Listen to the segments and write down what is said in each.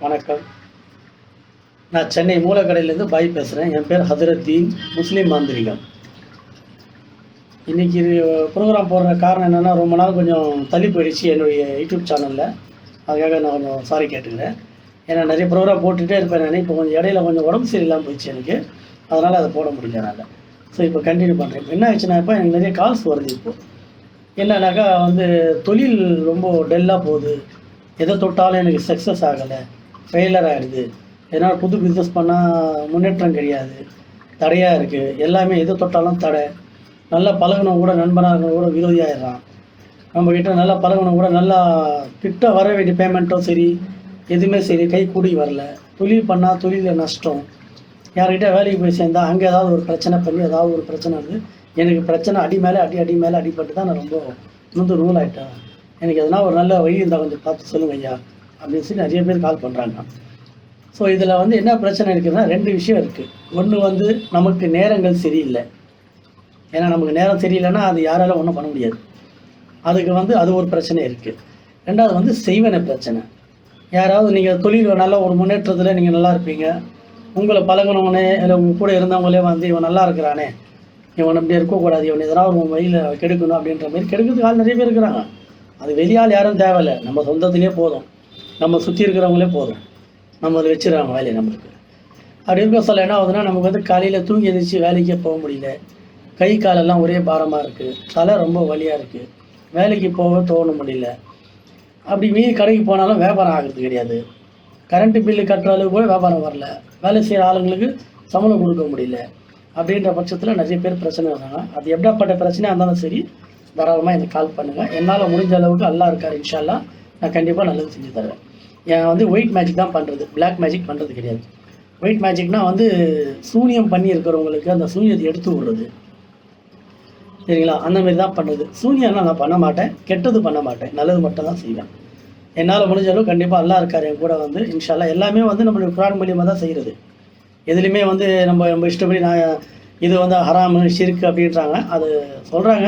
வணக்கம். நான் சென்னை மூலக்கடையிலேருந்து பாய் பேசுகிறேன். என் பேர் ஹதரத்தீன், முஸ்லீம் மாந்திரிகம். இன்றைக்கி ப்ரோக்ராம் போடுற காரணம் என்னென்னா, ரொம்ப நாள் கொஞ்சம் தள்ளி போயிடுச்சு என்னுடைய யூடியூப் சேனலில். அதுக்காக நான் கொஞ்சம் சாரி கேட்டுக்கிறேன். ஏன்னா நிறைய ப்ரோக்ராம் போட்டுகிட்டே இருப்பேன் நான். இப்போ கொஞ்சம் இடையில கொஞ்சம் உடம்பு சரியில்லாமல் போயிடுச்சு எனக்கு. அதனால் அதை போட முடியல என்னால். ஸோ இப்போ கண்டினியூ பண்ணுறேன். இப்போ என்ன ஆச்சுன்னா, இப்போ எனக்கு நிறைய கால்ஸ் வருது. இப்போது என்னன்னாக்கா தொழில் ரொம்ப டல்லாக போகுது. எதை தொட்டாலும் எனக்கு சக்ஸஸ் ஆகலை, ஃபெயிலர் ஆகிடுது. என்னால் புது பிஸ்னஸ் பண்ணால் முன்னேற்றம் கிடையாது, தடையாக இருக்குது. எல்லாமே எதை தொட்டாலும் தடை. நல்லா பழகணும் கூட, நண்பனாக இருக்கணும் கூட விரோதியாகிடுறான். நம்மக்கிட்ட நல்லா பழகணும் கூட, நல்லா கிட்ட வர வேண்டிய பேமெண்ட்டும் சரி, எதுவுமே சரி கை கூடி வரல. தொழில் பண்ணால் தொழிலில் நஷ்டம். யார்கிட்ட வேலைக்கு போய் சேர்ந்தால் அங்கே ஏதாவது ஒரு பிரச்சனை பண்ணி ஏதாவது ஒரு பிரச்சனை இருக்குது. எனக்கு பிரச்சனை அடி மேலே அடிப்பட்டு தான் நான் ரொம்ப ரூல் ஆகிட்டேன். எனக்கு எதனா ஒரு நல்ல வழி இருந்தால் கொஞ்சம் பார்த்து சொல்லுங்கள் ஐயா அப்படின்னு சொல்லி நிறைய பேர் கால் பண்ணுறாங்க. ஸோ இதில் என்ன பிரச்சனை இருக்குதுன்னா, 2 விஷயம் இருக்குது. ஒன்று நமக்கு நேரங்கள் சரியில்லை. ஏன்னா நமக்கு நேரம் சரியில்லைன்னா அது யாராலும் ஒன்றும் பண்ண முடியாது. அதுக்கு அது ஒரு பிரச்சனை இருக்குது. 2வது செய்வன பிரச்சனை. யாராவது நீங்கள் தொழில் நல்ல ஒரு முன்னேற்றத்தில் நீங்கள் நல்லா இருப்பீங்க, உங்களை பழகணுன்னே இல்லை உங்கள் கூட இருந்தவங்களே இவன் நல்லா இருக்கிறானே, இவன் அப்படி இருக்கக்கூடாது, இவன் எதனா ஒரு வழியில் கெடுக்கணும் அப்படின்ற மாதிரி கெடுக்கிறதுக்கு ஆள் நிறைய பேர் இருக்கிறாங்க. அது வெளியால் யாரும் தேவையில்லை, நம்ம சொந்தத்திலே போதும், நம்ம சுற்றி இருக்கிறவங்களே போதும், நம்ம அதை வச்சுருவாங்க வேலையை நம்மளுக்கு. அப்படி இருக்க சொல்ல என்ன ஆகுதுன்னா, நமக்கு காலையில் தூங்கி எழுந்திரிச்சு வேலைக்கே போக முடியல, கை காலெல்லாம் ஒரே பாரமாக இருக்குது, தலை ரொம்ப வலியாக இருக்குது, வேலைக்கு போக தோண முடியல. அப்படி மீறி கடைக்கு போனாலும் வியாபாரம் ஆகிறது கிடையாது. கரண்ட்டு பில்லு கட்டுற அளவுக்கு கூட வியாபாரம் வரல, வேலை செய்கிற ஆளுங்களுக்கு சம்பளம் கொடுக்க முடியல. அப்படின்ற பட்சத்தில் நிறைய பேர் பிரச்சனை வராங்க. அது எப்படிப்பட்ட பிரச்சனையாக இருந்தாலும் சரி, தாராளமாக எனக்கு கால் பண்ணுங்கள். என்னால் முடிஞ்ச அளவுக்கு அல்லா இருக்கார், இன்ஷா அல்லாஹ் நான் கண்டிப்பாக நல்லது செஞ்சு தருவேன். ஏன் ஒயிட் மேஜிக் தான் பண்ணுறது, பிளாக் மேஜிக் பண்ணுறது கிடையாது. ஒயிட் மேஜிக்னால் சூனியம் பண்ணி இருக்கிறவங்களுக்கு அந்த சூனியத்தை எடுத்து விடுறது, சரிங்களா? அந்த மாதிரி தான் பண்ணுறது. சூனியம்லாம் நான் பண்ண மாட்டேன், கெட்டது பண்ண மாட்டேன், நல்லது மட்டும் தான் செய்வேன். என்னால் முடிஞ்ச அளவுக்கு கண்டிப்பாக அல்லா இருக்கார் என் கூட. இன்ஷா அல்லாஹ் எல்லாமே நம்மளுடைய குர்ஆன் மூலியமாக தான் செய்கிறது. எதுலேயுமே நம்ம இஷ்டப்படி நான் இது ஹராமு ஷிர்க் அப்படின்றாங்க, அது சொல்கிறாங்க.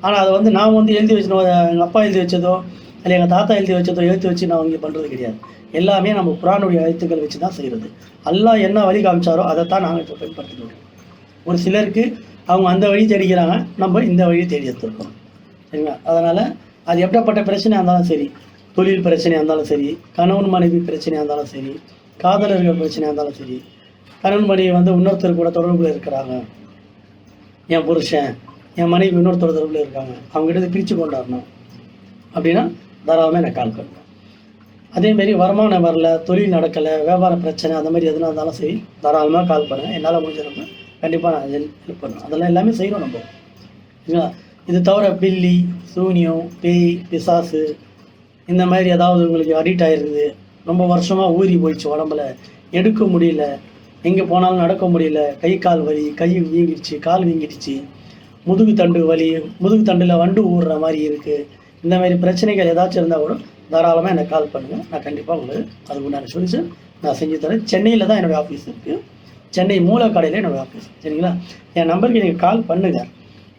ஆனால் அதை நான் எழுதி வச்சு, எங்கள் அப்பா எழுதி வச்சதோ இல்லை எங்கள் தாத்தா எழுதி வச்சதோ எழுதி வச்சு நான் இங்கே பண்ணுறது கிடையாது. எல்லாமே நம்ம குர்ஆனுடைய எழுத்துக்கள் வச்சு தான் செய்கிறது. அல்லாஹ் என்ன வழி காமிச்சாரோ அதைத்தான் நாங்கள் இப்போ பயன்படுத்திக்கிறோம். ஒரு சிலருக்கு அவங்க அந்த வழி தேடிக்கிறாங்க, நம்ம இந்த வழியை தேடி எடுத்துருக்கோம், சரிங்களா? அதனால் அது எப்படிப்பட்ட பிரச்சனையாக இருந்தாலும் சரி, தொழில் பிரச்சனையாக இருந்தாலும் சரி, கணவன் மனைவி பிரச்சனையாக இருந்தாலும் சரி, காதலர்கள் பிரச்சனையாக இருந்தாலும் சரி, கணவன் மனைவி இன்னொருத்தர் கூட தொடர்பில் இருக்கிறாங்க, என் புருஷன் என் மனைவி இன்னொருத்தர் தொடர்பில் இருக்காங்க, அவங்ககிட்ட பிரித்து கொண்டாடணும் அப்படின்னா தாராளமாக எனக்கு கால் பண்ணுவேன். அதேமாரி வருமானம் வரல, தொழில் நடக்கலை, வியாபார பிரச்சனை, அந்த மாதிரி எதுனா இருந்தாலும் சரி தாராளமாக கால் பண்ணுங்கள். என்னால் முடிஞ்சிருங்க கண்டிப்பாக நான் ஹெல்ப் பண்ணுவேன். அதெல்லாம் எல்லாமே செய்யணும் நம்ம, சரிங்களா? இது தவிர பில்லி, சூனியம், பேய், பிசாசு இந்த மாதிரி ஏதாவது உங்களுக்கு அடிக்ட் ஆகிருக்குது, ரொம்ப வருஷமாக ஊறி போயிடுச்சு, உடம்புல எடுக்க முடியல, எங்கே போனாலும் நடக்க முடியல, கை கால் வலி, கை வீங்கிடுச்சு, கால் வீங்கிடுச்சு, முதுகு தண்டு வலி, முதுகு தண்டில் வண்டு ஊறுற மாதிரி இருக்குது, இந்த மாதிரி பிரச்சனைகள் ஏதாச்சும் இருந்தால் கூட தாராளமாக எனக்கு கால் பண்ணுங்கள். நான் கண்டிப்பாக உங்களுக்கு அதுக்கு உண்டான சொல்யூஷன் நான் செஞ்சு தரேன். சென்னையில் தான் என்னுடைய ஆஃபீஸ் இருக்குது, சென்னை மூலக்கடையில் என்னுடைய ஆஃபீஸ், சரிங்களா? என் நம்பருக்கு நீங்கள் கால் பண்ணுங்கள்,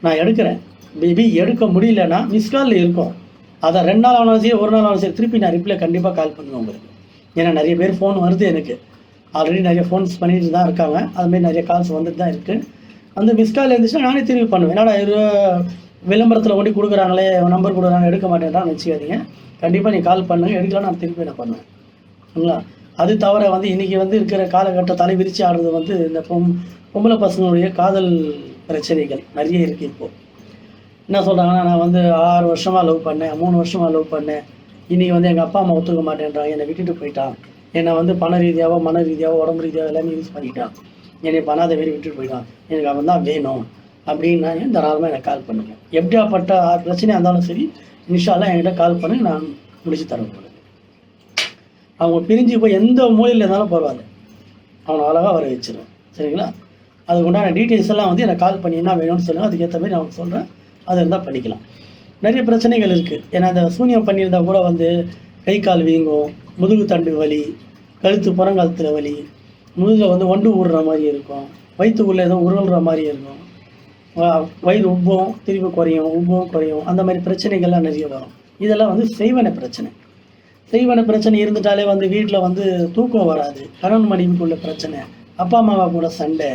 நான் எடுக்கிறேன். பேபி எடுக்க முடியலன்னா மிஸ்காலில் இருக்கும், அதை 2 நாள் ஆனாலும் சரி, 1 நாள் ஆனாலும் சரி, திருப்பி நான் ரிப்ளை கண்டிப்பாக கால் பண்ணுவேன் உங்களுக்கு. ஏன்னா நிறைய பேர் ஃபோன் வருது, எனக்கு ஆல்ரெடி நிறைய ஃபோன்ஸ் பண்ணிட்டு தான் இருக்காங்க, அதுமாரி நிறைய கால்ஸ் வந்துட்டு தான் இருக்குது. மிஸ்கால் இருந்துச்சுன்னா நானே திருப்பி பண்ணுவேன். என்னடா விளம்பரத்தில் கொண்டு கொடுக்குறாங்களே, நம்பர் கொடுக்குறாங்க, எடுக்க மாட்டேன்றான்னு வச்சுக்காதீங்க. கண்டிப்பாக நீ கால் பண்ணுங்கள், எடுக்கலாம், நான் திருப்பி நான் பண்ணுவேன், சரிங்களா? அது தவிர இன்றைக்கி இருக்கிற காலகட்ட தலை விரிச்சு ஆடுறது இந்த பொம்பளை பசங்களுடைய காதல் பிரச்சனைகள் நிறைய இருக்குது. இப்போது என்ன சொல்கிறாங்கன்னா, நான் 6 வருஷமாக லவ் பண்ணேன், 3 வருஷமாக லவ் பண்ணேன், இன்றைக்கி எங்கள் அப்பா அம்மா ஒத்துக்க மாட்டேன்றாங்க, என்னை விட்டுட்டு போயிட்டான், என்னை பண ரீதியாகவோ மன ரீதியாகவோ உடம்பு ரீதியாக எல்லாமே யூஸ் பண்ணிட்டான், என்னை பண்ணாத மாரி விட்டுட்டு போயிட்டான், எனக்கு அவன் தான் வேணும் அப்படின்னா தாராளமாக எனக்கு கால் பண்ணுங்கள். எப்படியாப்பட்ட பிரச்சனையாக இருந்தாலும் சரி, இன்ஷா அல்லாஹ் என்கிட்ட கால் பண்ணி நான் முடிச்சு தரேன். அவங்க பிரிஞ்சு போய் எந்த மூலையில் இருந்தாலும் பரவாயில்ல, அவனை அழகாக வர வச்சிருவேன், சரிங்களா? அதுக்கு உண்டான டீட்டெயில்ஸ் எல்லாம் எனக்கு கால் பண்ணி என்ன வேணும்னு சொல்லுங்கள், அதுக்கேற்ற மாதிரி நான் சொல்கிறேன், அது இருந்தால் பண்ணிக்கலாம். நிறைய பிரச்சனைகள் இருக்குது. ஏன்னா அந்த சூனியம் பண்ணியிருந்தால் கூட கை கால் வீங்கும், முதுகு தண்டு வலி, கழுத்து புறங்காலத்தில் வலி, முதுகில் வண்டு ஊடுற மாதிரி இருக்கும், வயிற்றுக்குள்ளே ஏதோ உருள்ற மாதிரி இருக்கும், வயிறு உப்பும் திருப்பி குறையும், அந்த மாதிரி பிரச்சனைகள்லாம் நிறைய வரும். இதெல்லாம் செய்வன பிரச்சனை. செய்வன பிரச்சனை இருந்துட்டாலே வந்து வீட்டில் வந்து தூக்கம் வராது, கணவன் மனைவிக்குள்ள பிரச்சனை, அப்பா அம்மாவா கூட சண்டை,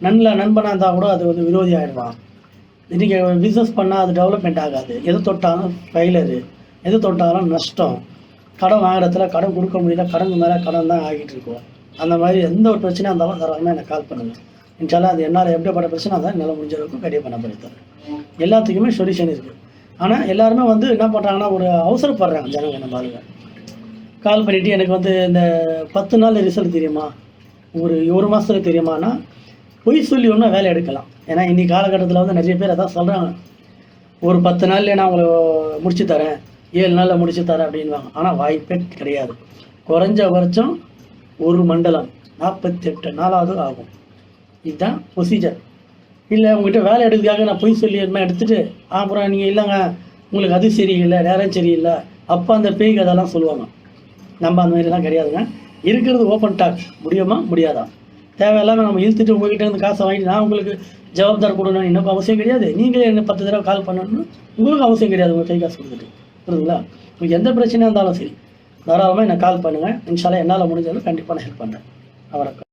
நண்பனாக இருந்தால் கூட அது வந்து விரோதி ஆகிடுவான். இன்றைக்கி பிஸ்னஸ் பண்ணால் அது டெவலப்மெண்ட் ஆகாது, எது தொட்டாலும் ஃபெயிலரு, எது தொட்டாலும் நஷ்டம், கடன் வாங்குறதுல கடன் கொடுக்க முடியல, கடன் மேலே கடன் தான் ஆகிட்டு இருக்கும். அந்த மாதிரி எந்த ஒரு பிரச்சனையாக இருந்தாலும் தாராளமாக எனக்கு கால் பண்ணுங்கள். இன்ஷால்லா அது என்னால் எப்படிப்பட்ட பிரச்சனை தான் என்னால் முடிஞ்ச அளவுக்கு கண்டிப்பாக பண்ண பண்ணித்தரேன். எல்லாத்துக்குமே சொல்யூஷன் இருக்குது. ஆனால் எல்லாருமே வந்து என்ன பண்ணுறாங்கன்னா ஒரு அவசரப்படுறாங்க ஜனங்க. நம்ம ஆளுங்க கால் பண்ணிவிட்டு எனக்கு வந்து இந்த 10 நாள் ரிசல்ட் தெரியுமா, ஒரு மாதத்துல தெரியுமானா பொய் சொல்லி ஒன்றா வேலை எடுக்கலாம். ஏன்னா இன்றைக்கி காலகட்டத்தில் வந்து நிறைய பேர் அதான் சொல்கிறாங்க, ஒரு 10 நாள்லேயே நான் உங்களை முடிச்சு தரேன், 7 நாளில் முடிச்சு தரேன் அப்படின்வாங்க. ஆனால் வாய்ப்பே கிடையாது. குறைஞ்சபட்சம் ஒரு மண்டலம் 48 நாளாவது ஆகும். இதுதான் ப்ரொசீஜர். இல்லை உங்கள்கிட்ட வேலை எடுக்கிறதுக்காக நான் பொய் சொல்லி என்ன எடுத்துகிட்டு அப்புறம் நீங்கள் இல்லைங்க உங்களுக்கு அது சரியில்லை, நேரம் சரியில்லை, அப்போ அந்த பேய் கதெல்லாம் சொல்லுவாங்க. நம்ம அந்த மாதிரிலாம் கிடையாதுங்க. இருக்கிறது ஓப்பன் டாக். முடியுமா முடியாதா, தேவையில்லாமல் நம்ம இழுத்துட்டு உங்கள்கிட்ட இருந்து காசை வாங்கிட்டு நான் உங்களுக்கு ஜவாப்தார் கொடுக்கணும்னு எனக்கு அவசியம் கிடையாது. நீங்களே என்ன 10 தடவை கால் பண்ணணும்னு உங்களுக்கு அவசியம் கிடையாது. உங்கள் கை காசு கொடுத்துட்டு புரியுதுங்களா. உங்களுக்கு எந்த பிரச்சனையாக இருந்தாலும் சரி தாராளமாக எனக்கு கால் பண்ணுங்கள். இன்ஷால்லா என்னால் முடிஞ்சாலும் கண்டிப்பாக நான் ஹெல்ப் பண்ணுறேன். வணக்கம்.